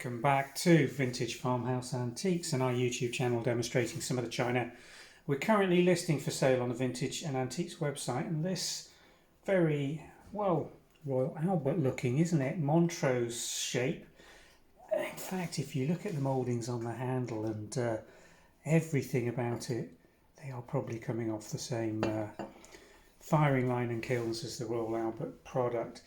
Welcome back to Vintage Farmhouse Antiques and our YouTube channel demonstrating some of the china we're currently listing for sale on the Vintage and Antiques website. And this very, well, Royal Albert looking, isn't it? Montrose shape. In fact, if you look at the mouldings on the handle and everything about it, they are probably coming off the same firing line and kilns as the Royal Albert product.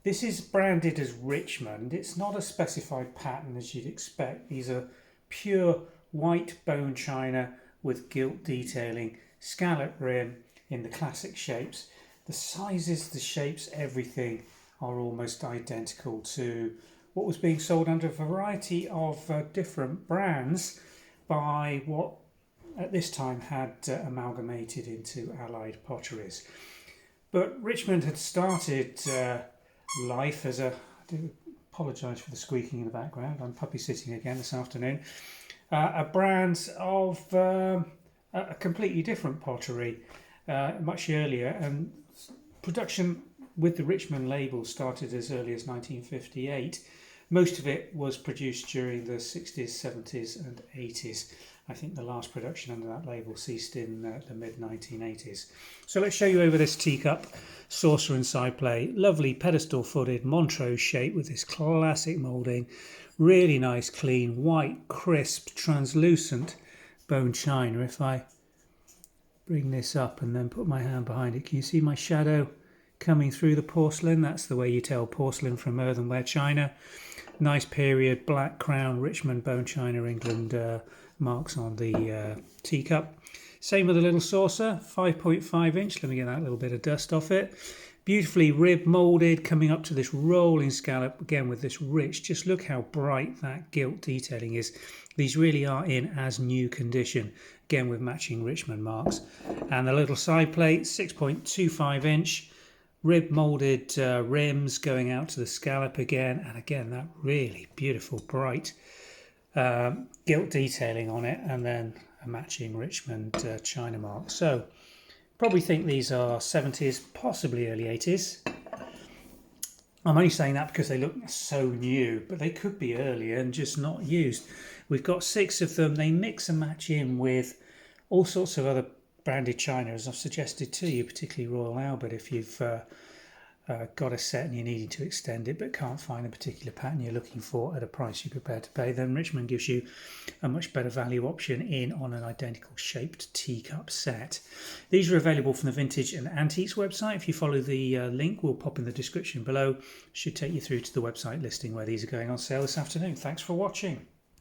This is branded as Richmond. It's not a specified pattern as you'd expect. These are pure white bone china with gilt detailing, scallop rim in the classic shapes. The sizes, the shapes, everything are almost identical to what was being sold under a variety of different brands by what at this time had amalgamated into Allied Potteries. But Richmond had started life as I do apologise for the squeaking in the background, I'm puppy sitting again this afternoon, a brand of a completely different pottery much earlier, and production with the Richmond label started as early as 1958. Most of it was produced during the 60s, 70s and 80s. I think the last production under that label ceased in the mid-1980s. So let's show you over this teacup, saucer and side plate. Lovely pedestal footed Montrose shape with this classic moulding. Really nice, clean, white, crisp, translucent bone china. If I bring this up and then put my hand behind it, can you see my shadow coming through the porcelain? That's the way you tell porcelain from earthenware china. Nice period, black crown, Richmond Bone China England marks on the teacup. Same with the little saucer, 5.5 inch. Let me get that little bit of dust off it. Beautifully rib moulded, coming up to this rolling scallop, again with this rich, just look how bright that gilt detailing is. These really are in as new condition, again with matching Richmond marks. And the little side plate, 6.25 inch. Rib moulded rims going out to the scallop again, and again that really beautiful bright gilt detailing on it, and then a matching Richmond china mark. So probably think these are 70s, possibly early 80s. I'm only saying that because they look so new, but they could be earlier and just not used. We've got 6 of them. They mix and match in with all sorts of other branded china, as I've suggested to you, particularly Royal Albert. If you've got a set and you're needing to extend it but can't find a particular pattern you're looking for at a price you're prepared to pay, then Richmond gives you a much better value option in on an identical shaped teacup set. These are available from the Vintage and Antiques website. If you follow the link we'll pop in the description below, should take you through to the website listing where these are going on sale this afternoon. Thanks for watching.